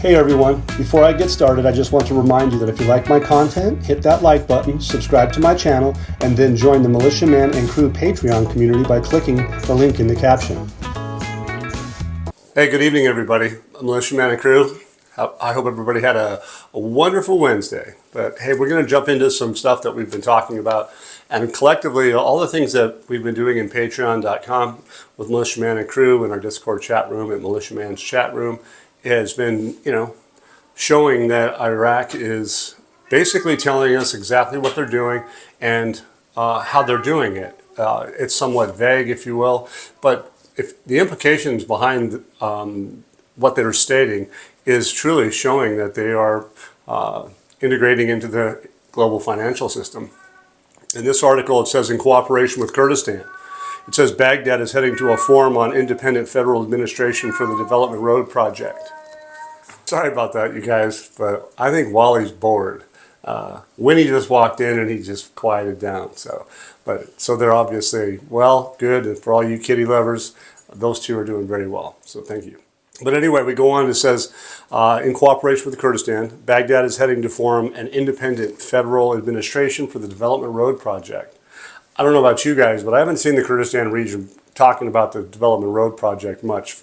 Hey everyone, before I get started, I just want to remind you that if you like my content, hit that like button, subscribe to my channel, and then join the Militia Man and Crew Patreon community by clicking the link in the caption. Hey, good evening everybody. I'm Militia Man and Crew. I hope everybody had a wonderful Wednesday. But hey, we're going to jump into some stuff that we've been talking about. And collectively, all the things that we've been doing in patreon.com with Militia Man and Crew in our Discord chat room at Militia Man's chat room has been, showing that Iraq is basically telling us exactly what they're doing and how they're doing it. It's somewhat vague, if you will, but if the implications behind what they're stating is truly showing that they are integrating into the global financial system. In this article, it says, in cooperation with Kurdistan, it says Baghdad is heading to a forum on independent federal administration for the Development Road Project. Sorry about that, you guys, but I think Wally's bored. Winnie just walked in and he just quieted down. So they're obviously, well, good. And for all you kitty lovers, those two are doing very well. So thank you. But anyway, we go on. It says, in cooperation with Kurdistan, Baghdad is heading to form an independent federal administration for the Development Road Project. I don't know about you guys, but I haven't seen the Kurdistan region talking about the Development Road Project much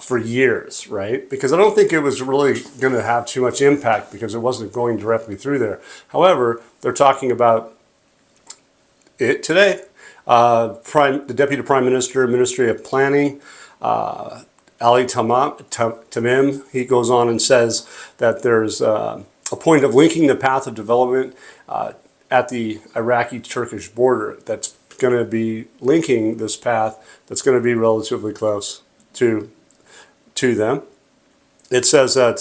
for years, right? Because I don't think it was really going to have too much impact because it wasn't going directly through there. However, they're talking about it today. The Deputy Prime Minister, Ministry of Planning, Ali Tamim, he goes on and says that there's a point of linking the path of development at the Iraqi-Turkish border that's going to be linking this path that's going to be relatively close to them. It says that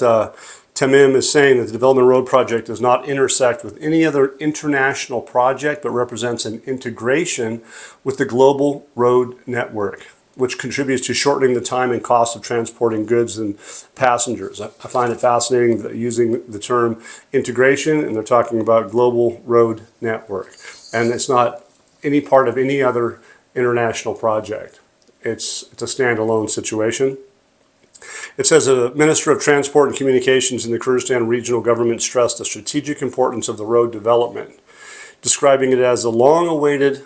Tamim is saying that the Development Road Project does not intersect with any other international project, but represents an integration with the global road network, which contributes to shortening the time and cost of transporting goods and passengers. I find it fascinating that using the term integration, and they're talking about global road network. And it's not any part of any other international project. It's a standalone situation. It says the Minister of Transport and Communications in the Kurdistan Regional Government stressed the strategic importance of the road development, describing it as a long-awaited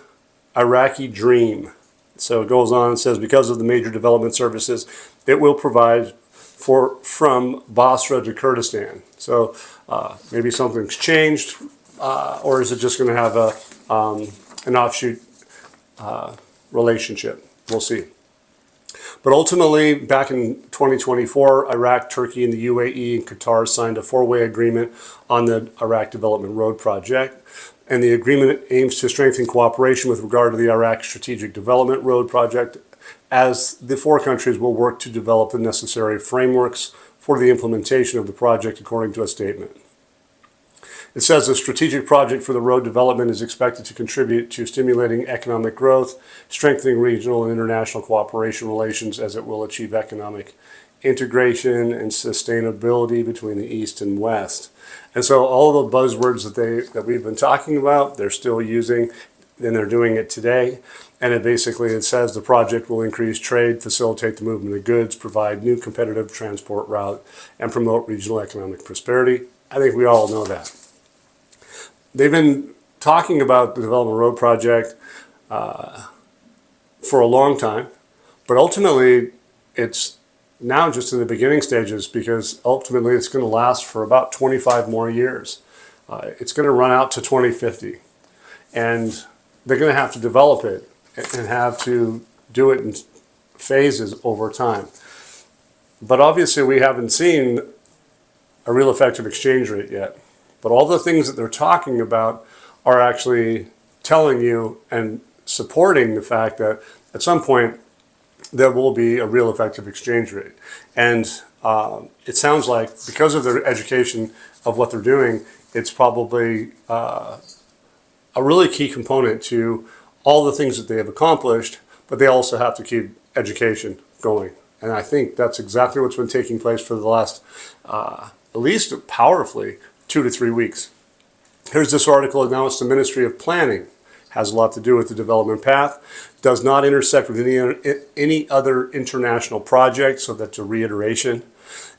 Iraqi dream. So it goes on and says, because of the major development services it will provide from Basra to Kurdistan. So maybe something's changed, or is it just going to have an offshoot relationship? We'll see. But ultimately, back in 2024, Iraq, Turkey, and the UAE and Qatar signed a four-way agreement on the Iraq Development Road Project. And the agreement aims to strengthen cooperation with regard to the Iraq Strategic Development Road Project, as the four countries will work to develop the necessary frameworks for the implementation of the project, according to a statement. It says the strategic project for the road development is expected to contribute to stimulating economic growth, strengthening regional and international cooperation relations, as it will achieve economic integration and sustainability between the East and West. And so all of the buzzwords that we've been talking about, they're still using, and they're doing it today. And it says the project will increase trade, facilitate the movement of goods, provide new competitive transport route, and promote regional economic prosperity. I think we all know that. They've been talking about the Development Road Project for a long time, but ultimately it's now just in the beginning stages, because ultimately it's going to last for about 25 more years. It's going to run out to 2050, and they're going to have to develop it and have to do it in phases over time. But obviously we haven't seen a real effective exchange rate yet. But all the things that they're talking about are actually telling you and supporting the fact that at some point there will be a real effective exchange rate. And it sounds like because of their education of what they're doing, it's probably a really key component to all the things that they have accomplished, but they also have to keep education going. And I think that's exactly what's been taking place for the last, at least powerfully, 2 to 3 weeks. Here's this article. Now it's the Ministry of Planning. Has a lot to do with the development path. Does not intersect with any other international project, so that's a reiteration.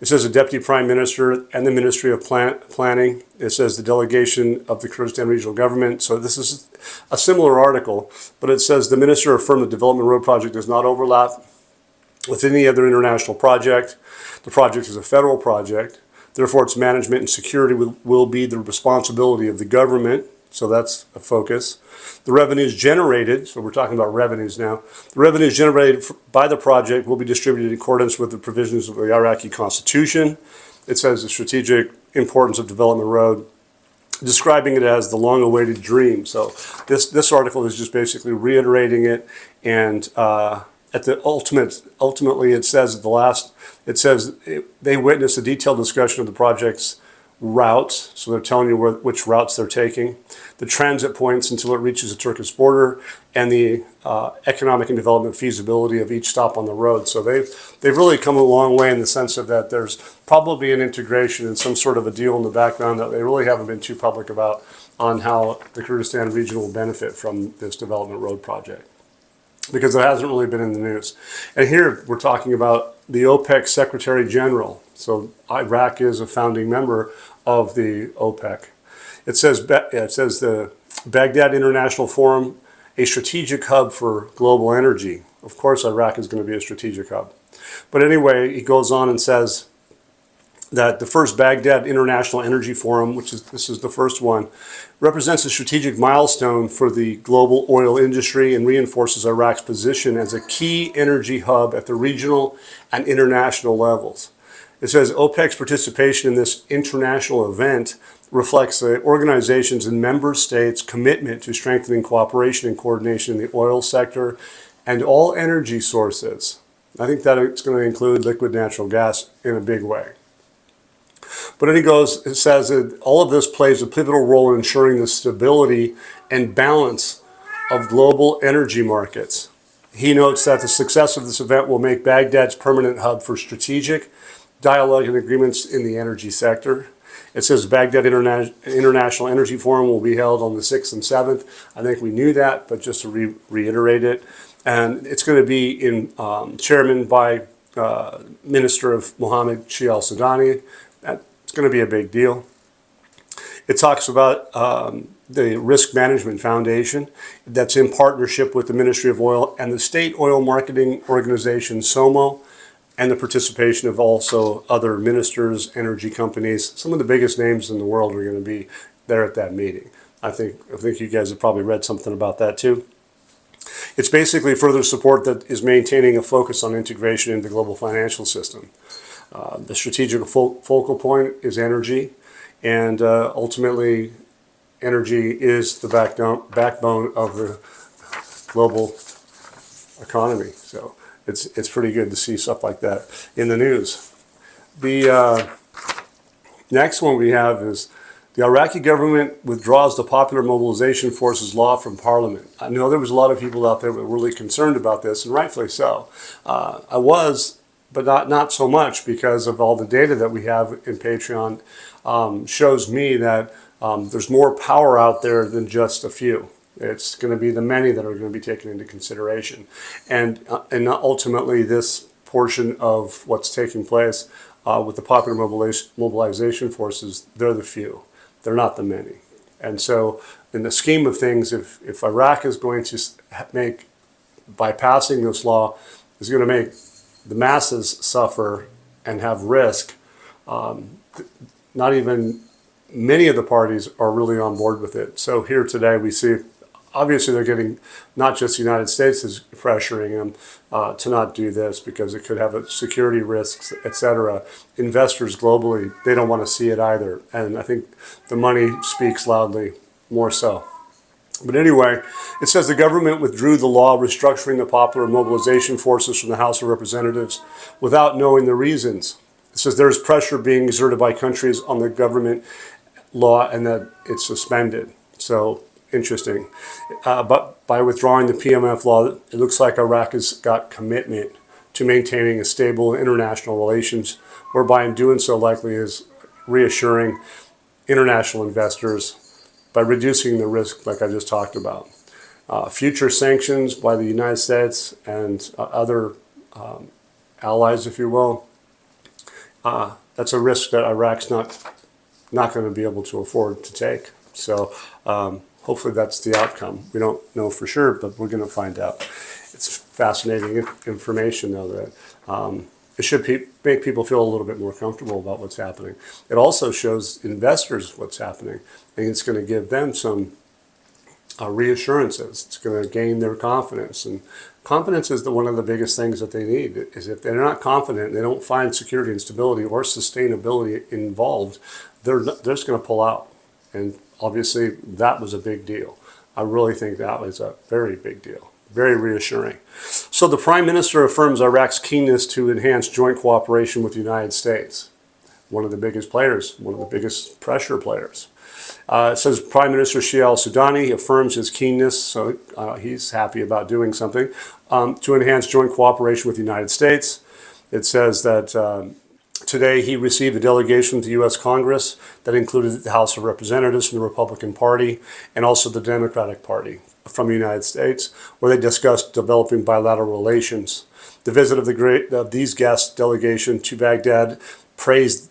It says the Deputy Prime Minister and the Ministry of Planning. It says the delegation of the Kurdistan Regional Government. So this is a similar article, but it says the Minister affirmed the Development Road project does not overlap with any other international project. The project is a federal project. Therefore, its management and security will be the responsibility of the government. So that's a focus. The revenues generated, so we're talking about revenues now, the revenues generated by the project will be distributed in accordance with the provisions of the Iraqi constitution. It says the strategic importance of Development Road, describing it as the long-awaited dream. So this article is just basically reiterating it, and at the ultimately it says at the last, they witnessed a detailed discussion of the project's routes, so they're telling you which routes they're taking, the transit points until it reaches the Turkish border, and the economic and development feasibility of each stop on the road. So they've really come a long way in the sense of that there's probably an integration and some sort of a deal in the background that they really haven't been too public about on how the Kurdistan region will benefit from this Development Road project, because it hasn't really been in the news. And here we're talking about the OPEC Secretary General. So Iraq is a founding member of the OPEC. It says the Baghdad International Forum, a strategic hub for global energy. Of course, Iraq is going to be a strategic hub. But anyway, he goes on and says that the first Baghdad International Energy Forum, this is the first one, represents a strategic milestone for the global oil industry and reinforces Iraq's position as a key energy hub at the regional and international levels. It says OPEC's participation in this international event reflects the organization's and member states' commitment to strengthening cooperation and coordination in the oil sector and all energy sources. I think that it's going to include liquid natural gas in a big way. But then it says that all of this plays a pivotal role in ensuring the stability and balance of global energy markets. He notes that the success of this event will make Baghdad's permanent hub for strategic dialogue and agreements in the energy sector. It says Baghdad International Energy Forum will be held on the 6th and 7th. I think we knew that, but just to reiterate it. And it's going to be chairman by Minister of Mohammed Shia al-Sudani. It's going to be a big deal. It talks about the Risk Management Foundation that's in partnership with the Ministry of Oil and the State Oil Marketing Organization, SOMO, and the participation of also other ministers, energy companies. Some of the biggest names in the world are going to be there at that meeting. I think you guys have probably read something about that too. It's basically further support that is maintaining a focus on integration into the global financial system. The strategic focal point is energy, and ultimately energy is the backbone of the global economy. So it's pretty good to see stuff like that in the news. The next one we have is the Iraqi government withdraws the Popular Mobilization Forces law from Parliament. I know there was a lot of people out there that were really concerned about this, and rightfully so. I was, but not so much, because of all the data that we have in Patreon shows me that there's more power out there than just a few. It's going to be the many that are going to be taken into consideration. And ultimately, this portion of what's taking place with the Popular Mobilization Forces, they're the few. They're not the many. And so in the scheme of things, if Iraq is going to make, by passing this law, is going to make the masses suffer and have risk, not even many of the parties are really on board with it. So here today we see, obviously they're getting, not just the United States is pressuring them to not do this because it could have security risks, etc. Investors globally, they don't want to see it either. And I think the money speaks loudly, more so. But anyway, it says the government withdrew the law restructuring the Popular Mobilization Forces from the House of Representatives without knowing the reasons. It says there's pressure being exerted by countries on the government law and that it's suspended. So interesting. But by withdrawing the PMF law, it looks like Iraq has got commitment to maintaining a stable international relations, whereby in doing so likely is reassuring international investors by reducing the risk like I just talked about. Future sanctions by the United States and other allies, if you will, that's a risk that Iraq's not going to be able to afford to take. So hopefully that's the outcome. We don't know for sure, but we're going to find out. It's fascinating information, though, that it should make people feel a little bit more comfortable about what's happening. It also shows investors what's happening, and it's going to give them some reassurances. It's going to gain their confidence, and confidence is one of the biggest things that they need. Is if they're not confident, they don't find security and stability or sustainability involved, they're just going to pull out. And obviously, that was a big deal. I really think that was a very big deal. Very reassuring. So the Prime Minister affirms Iraq's keenness to enhance joint cooperation with the United States. One of the biggest players, one of the biggest pressure players. It says Prime Minister Shia al-Sudani affirms his keenness, so he's happy about doing something, to enhance joint cooperation with the United States. It says that today he received a delegation from the U.S. Congress that included the House of Representatives from the Republican Party and also the Democratic Party from the United States, where they discussed developing bilateral relations. The visit of these guest delegation to Baghdad praised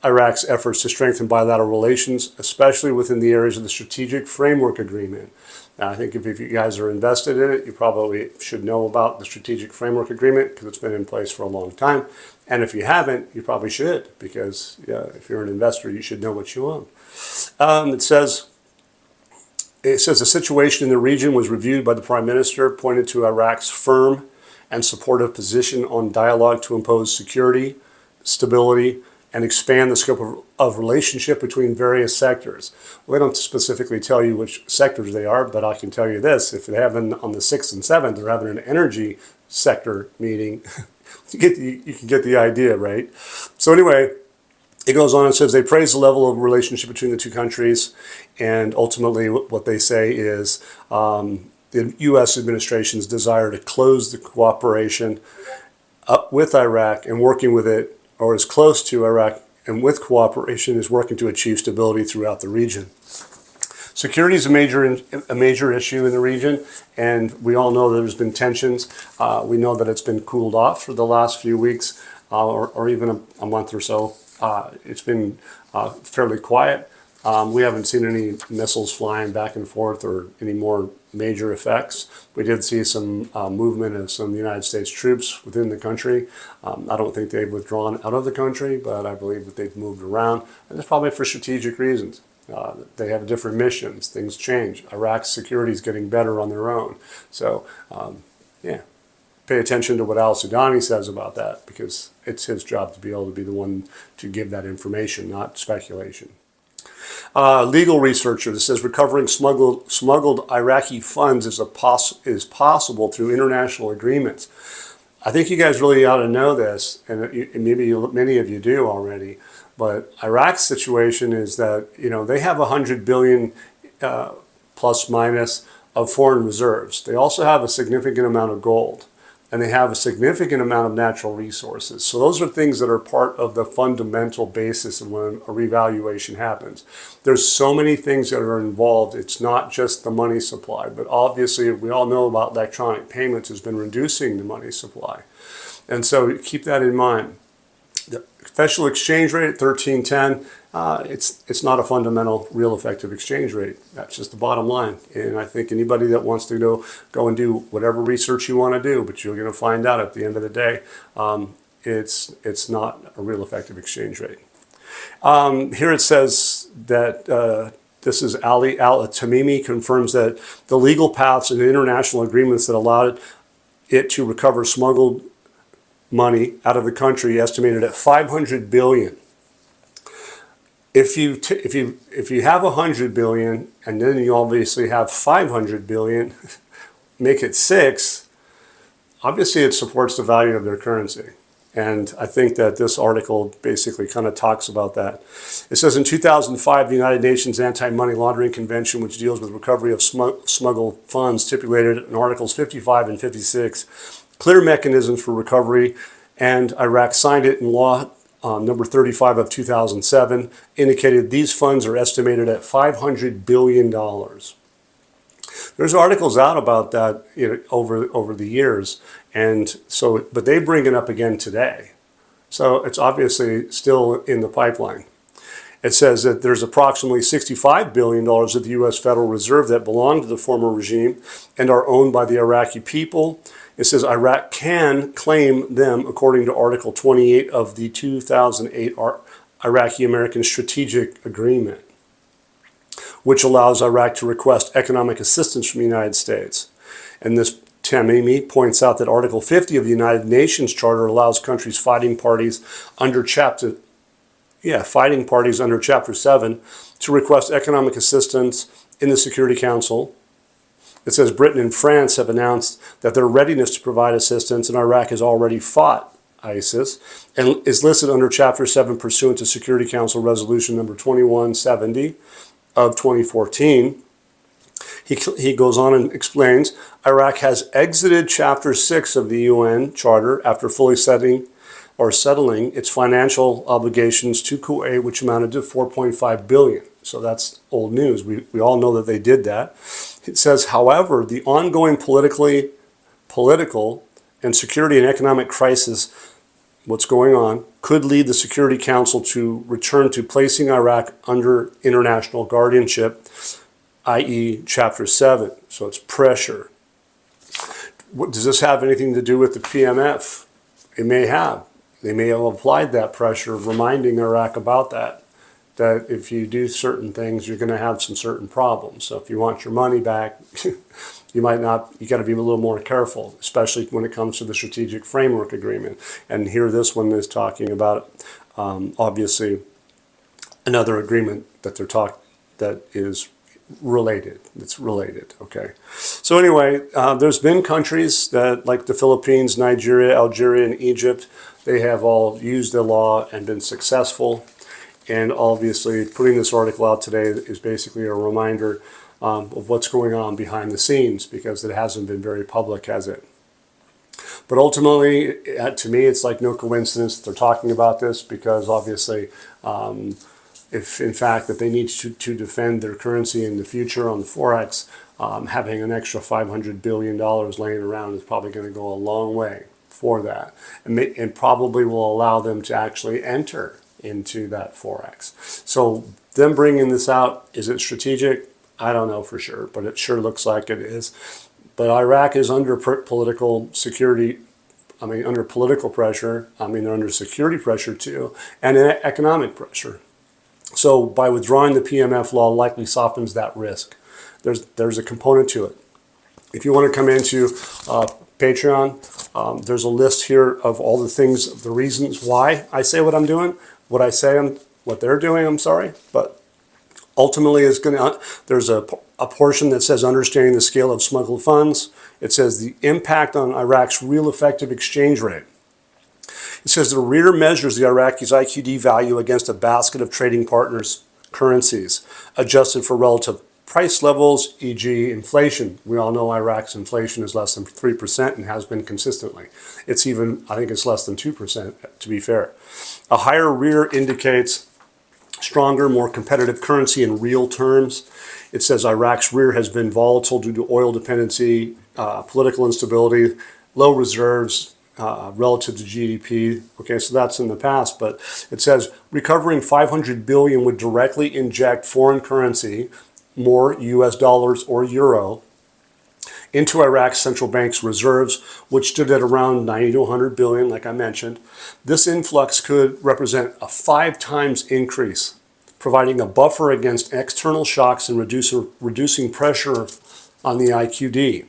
Iraq's efforts to strengthen bilateral relations, especially within the areas of the Strategic Framework Agreement. Now, I think if you guys are invested in it, you probably should know about the Strategic Framework Agreement because it's been in place for a long time. And if you haven't, you probably should, because if you're an investor, you should know what you own. It says the situation in the region was reviewed by the Prime Minister, pointed to Iraq's firm and supportive position on dialogue to impose security, stability, and expand the scope of relationship between various sectors. Well, they don't specifically tell you which sectors they are, but I can tell you this. If they have on the 6th and 7th, they're having an energy sector meeting. You can get the idea, right? So anyway, it goes on and says they praise the level of relationship between the two countries, and ultimately what they say is the U.S. administration's desire to close the cooperation up with Iraq and working with it, or as close to Iraq and with cooperation, is working to achieve stability throughout the region. Security is a major issue in the region, and we all know there's been tensions. We know that it's been cooled off for the last few weeks, or even a month or so. It's been fairly quiet. We haven't seen any missiles flying back and forth or any more major effects. We did see some movement of some United States troops within the country. I don't think they've withdrawn out of the country, but I believe that they've moved around, and it's probably for strategic reasons. They have different missions. Things change. Iraq's security is getting better on their own. So, yeah, pay attention to what al-Sudani says about that, because it's his job to be able to be the one to give that information, not speculation. Legal researcher that says recovering smuggled Iraqi funds is possible through international agreements. I think you guys really ought to know this, and maybe many of you do already. But Iraq's situation is that they have 100 billion plus minus of foreign reserves. They also have a significant amount of gold, and they have a significant amount of natural resources. So those are things that are part of the fundamental basis of when a revaluation happens. There's so many things that are involved. It's not just the money supply, but obviously we all know about electronic payments has been reducing the money supply. And so keep that in mind. The official exchange rate at 1310, it's not a fundamental, real effective exchange rate. That's just the bottom line. And I think anybody that wants to go and do whatever research you want to do, but you're going to find out at the end of the day, it's not a real effective exchange rate. Here it says that this is Ali al-Tamimi confirms that the legal paths and international agreements that allowed it to recover smuggled money out of the country estimated at 500 billion. If you have 100 billion and then you obviously have 500 billion, make it 6. Obviously, it supports the value of their currency. And I think that this article basically kind of talks about that. It says in 2005, the United Nations Anti-Money Laundering Convention, which deals with recovery of smuggled funds, stipulated in Articles 55 and 56 clear mechanisms for recovery, and Iraq signed it in law number 35 of 2007, indicated these funds are estimated at $500 billion. There's articles out about that over the years, and so, but they bring it up again today. So it's obviously still in the pipeline. It says that there's approximately $65 billion of the U.S. Federal Reserve that belong to the former regime and are owned by the Iraqi people. It says Iraq can claim them according to Article 28 of the 2008 Iraqi-American Strategic Agreement, which allows Iraq to request economic assistance from the United States. And this Tamimi points out that Article 50 of the United Nations Charter allows countries fighting parties under Chapter 7 to request economic assistance in the Security Council. It says Britain and France have announced that their readiness to provide assistance, and Iraq has already fought ISIS and is listed under Chapter 7 pursuant to Security Council Resolution number 2170 of 2014. He goes on and explains, Iraq has exited Chapter 6 of the UN Charter after fully settling its financial obligations to Kuwait, which amounted to $4.5 billion. So that's old news. We all know that they did that. It says, however, the ongoing political and security and economic crisis, what's going on, could lead the Security Council to return to placing Iraq under international guardianship, i.e. Chapter 7. So it's pressure. Does this have anything to do with the PMF? It may have. They may have applied that pressure, reminding Iraq about that if you do certain things, you're going to have some certain problems. So if you want your money back, you got to be a little more careful, especially when it comes to the Strategic Framework Agreement. And here this one is talking about, obviously, another agreement that that is related. It's related, okay? So anyway, there's been countries that, like the Philippines, Nigeria, Algeria, and Egypt, they have all used the law and been successful. And obviously, putting this article out today is basically a reminder of what's going on behind the scenes, because it hasn't been very public, has it? But ultimately, to me, it's like no coincidence that they're talking about this, because obviously, if in fact that they need to defend their currency in the future on the Forex, having an extra $500 billion laying around is probably going to go a long way for that, and probably will allow them to actually enter into that Forex. So them bringing this out, is it strategic? I don't know for sure, but it sure looks like it is. But Iraq is under political pressure. They're under security pressure too, and economic pressure. So by withdrawing the PMF law likely softens that risk. There's a component to it. If you want to come into Patreon, there's a list here of all the things, the reasons why I say what I'm doing, what they're doing, I'm sorry. But ultimately, there's a portion that says understanding the scale of smuggled funds. It says the impact on Iraq's real effective exchange rate. It says the REER measures the Iraqis' IQD value against a basket of trading partners' currencies, adjusted for relative price levels, e.g. inflation. We all know Iraq's inflation is less than 3% and has been consistently. I think it's less than 2%, to be fair. A higher REER indicates stronger, more competitive currency in real terms. It says Iraq's REER has been volatile due to oil dependency, political instability, low reserves, relative to GDP. Okay, so that's in the past, but it says recovering $500 billion would directly inject foreign currency, more US dollars or euro, into Iraq's central bank's reserves, which stood at around 90 to 100 billion, like I mentioned. This influx could represent a 5 times increase, providing a buffer against external shocks and reducing pressure on the IQD.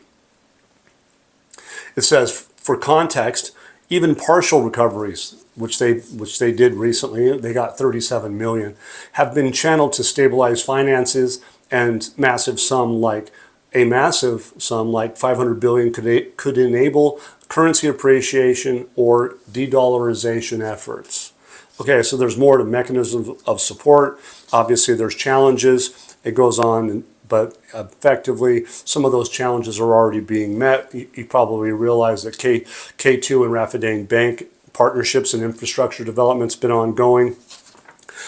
It says, for context, even partial recoveries, which they did recently, they got 37 million, have been channeled to stabilize finances, and a massive sum like 500 billion could enable currency appreciation or de-dollarization efforts. Okay, so there's more to mechanisms of support. Obviously, there's challenges. It goes on, but effectively, some of those challenges are already being met. You probably realize that K2-Rafidain bank partnerships and infrastructure development's been ongoing.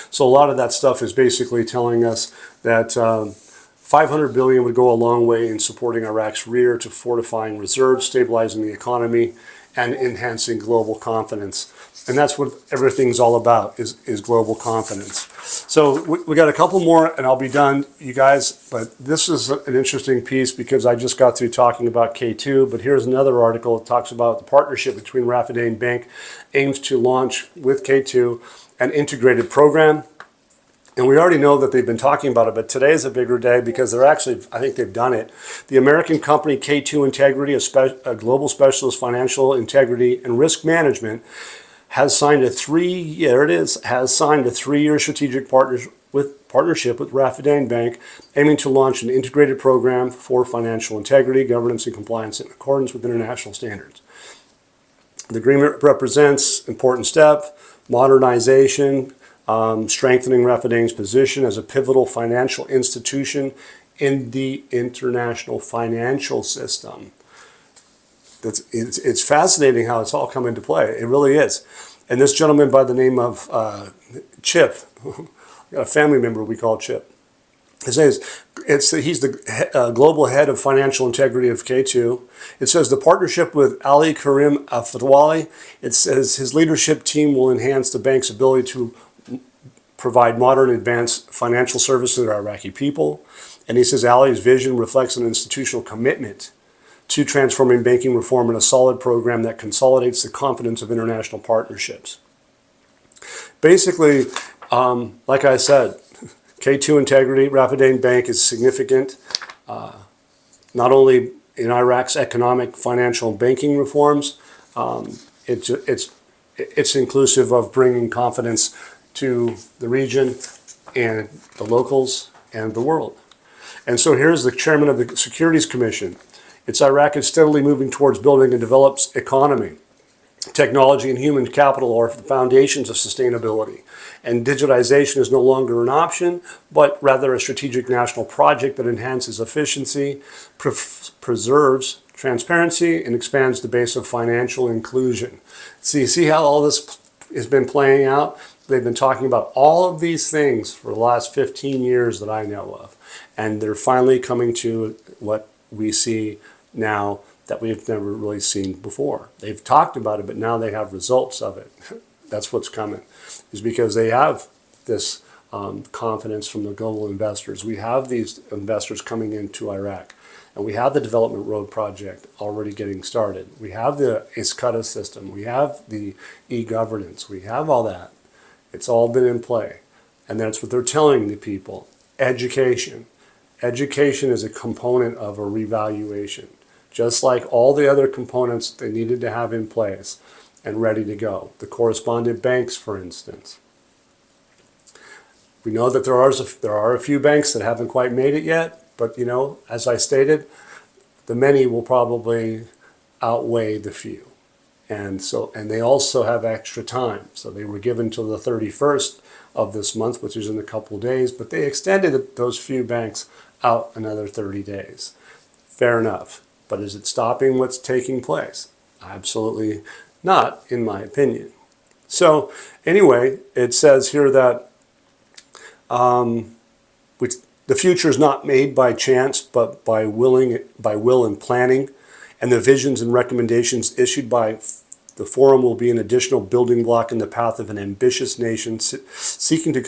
So a lot of that stuff is basically telling us that 500 billion would go a long way in supporting Iraq's REER to fortifying reserves, stabilizing the economy, and enhancing global confidence. And that's what everything's all about, is global confidence. So we got a couple more and I'll be done, you guys. But this is an interesting piece because I just got through talking about K2. But here's another article that talks about the partnership between Rafidain Bank aims to launch with K2 an integrated program. And we already know that they've been talking about it, but today is a bigger day because they're actually, I think they've done it. The American company K2 Integrity, a global specialist financial integrity and risk management, has signed a three-year strategic partnership with Rafidain Bank, aiming to launch an integrated program for financial integrity, governance, and compliance in accordance with international standards. The agreement represents an important step, modernization, strengthening Rafidain's position as a pivotal financial institution in the international financial system. It's fascinating how it's all come into play. It really is. And this gentleman by the name of Chip, a family member we call Chip, he's the global head of financial integrity of K2. It says the partnership with Ali Karim Afdwali, it says his leadership team will enhance the bank's ability to provide modern advanced financial services to our Iraqi people. And he says Ali's vision reflects an institutional commitment to transforming banking reform in a solid program that consolidates the confidence of international partnerships. Basically, like I said, K2 Integrity, Rafidain Bank is significant, not only in Iraq's economic, financial, and banking reforms. It's inclusive of bringing confidence to the region and the locals and the world. And so here's the chairman of the Securities Commission. It's Iraq is steadily moving towards building a developed economy. Technology and human capital are the foundations of sustainability. And digitization is no longer an option, but rather a strategic national project that enhances efficiency, preserves transparency, and expands the base of financial inclusion. So you see how all this has been playing out? They've been talking about all of these things for the last 15 years that I know of. And they're finally coming to what we see now that we've never really seen before. They've talked about it, but now they have results of it. That's what's coming, is because they have this confidence from the global investors. We have these investors coming into Iraq, and we have the Development Road Project already getting started. We have the ISCUTA system. We have the e-governance. We have all that. It's all been in play. And that's what they're telling the people. Education. Education is a component of a revaluation. Just like all the other components they needed to have in place and ready to go. The correspondent banks, for instance. We know that there are a few banks that haven't quite made it yet, but you know, as I stated, the many will probably outweigh the few. And they also have extra time. So they were given till the 31st of this month, which is in a couple of days, but they extended those few banks out another 30 days. Fair enough. But is it stopping what's taking place? Absolutely not, in my opinion. So anyway, it says here that the future is not made by chance, but by will and planning. And the visions and recommendations issued by the forum will be an additional building block in the path of an ambitious nation seeking to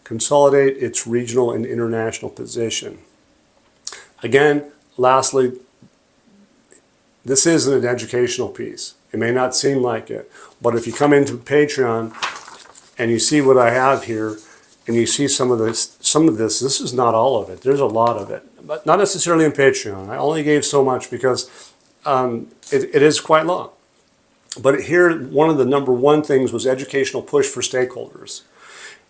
consolidate its regional and international position. Again, lastly, this isn't an educational piece. It may not seem like it, but if you come into Patreon and you see what I have here, and you see some of this, this is not all of it. There's a lot of it, but not necessarily in Patreon. I only gave so much because it is quite long. But here, one of the number one things was educational push for stakeholders.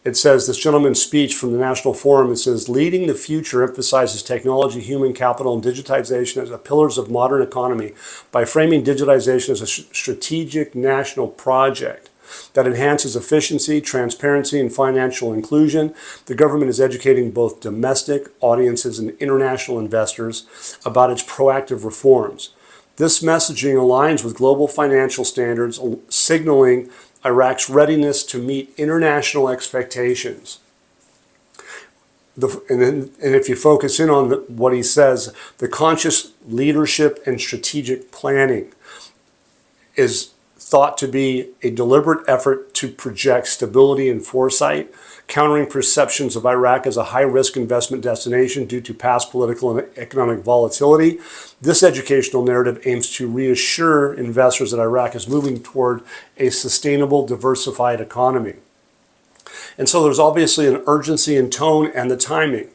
It says, this gentleman's speech from the National Forum, it says, leading the future emphasizes technology, human capital, and digitization as the pillars of modern economy by framing digitization as a strategic national project that enhances efficiency, transparency, and financial inclusion. The government is educating both domestic audiences and international investors about its proactive reforms. This messaging aligns with global financial standards, signaling Iraq's readiness to meet international expectations. And if you focus in on what he says, the conscious leadership and strategic planning. is thought to be a deliberate effort to project stability and foresight, countering perceptions of Iraq as a high-risk investment destination due to past political and economic volatility. This educational narrative aims to reassure investors that Iraq is moving toward a sustainable, diversified economy. And so there's obviously an urgency in tone and the timing.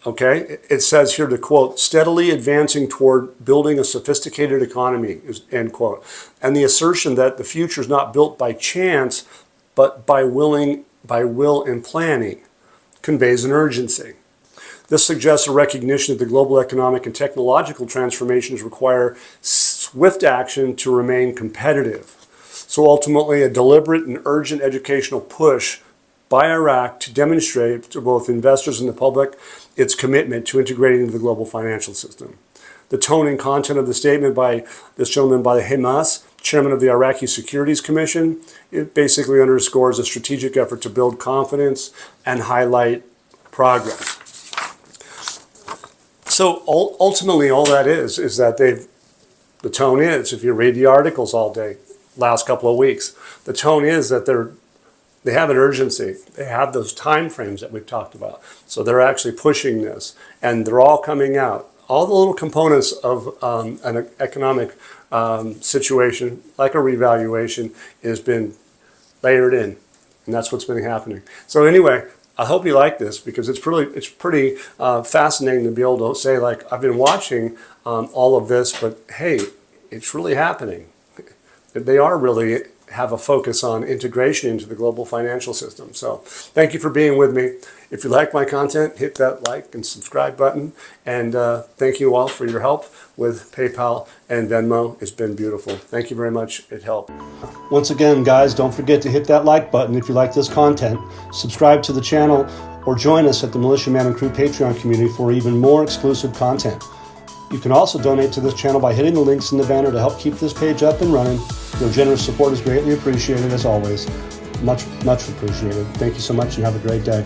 Okay, it says here to quote, steadily advancing toward building a sophisticated economy, end quote. And the assertion that the future is not built by chance, but by will and planning conveys an urgency. This suggests a recognition that the global economic and technological transformations require swift action to remain competitive. So ultimately, a deliberate and urgent educational push by Iraq to demonstrate to both investors and the public its commitment to integrating into the global financial system. The tone and content of the statement by this gentleman by Hamas, chairman of the Iraqi Securities Commission, it basically underscores a strategic effort to build confidence and highlight progress. So ultimately all that is that the tone is, if you read the articles all day, last couple of weeks, the tone is that they have an urgency. They have those time frames that we've talked about. So they're actually pushing this, and they're all coming out. All the little components of an economic situation, like a revaluation, has been layered in, and that's what's been happening. So anyway, I hope you like this, because it's pretty fascinating to be able to say, like, I've been watching all of this, but hey, it's really happening. They are really have a focus on integration into the global financial system. So thank you for being with me. If you like my content, hit that like and subscribe button. And thank you all for your help with PayPal and Venmo. It's been beautiful. Thank you very much. It helped. Once again, guys, don't forget to hit that like button if you like this content. Subscribe to the channel or join us at the Militia Man and Crew Patreon community for even more exclusive content. You can also donate to this channel by hitting the links in the banner to help keep this page up and running. Your generous support is greatly appreciated, as always. Much, much appreciated. Thank you so much, and have a great day.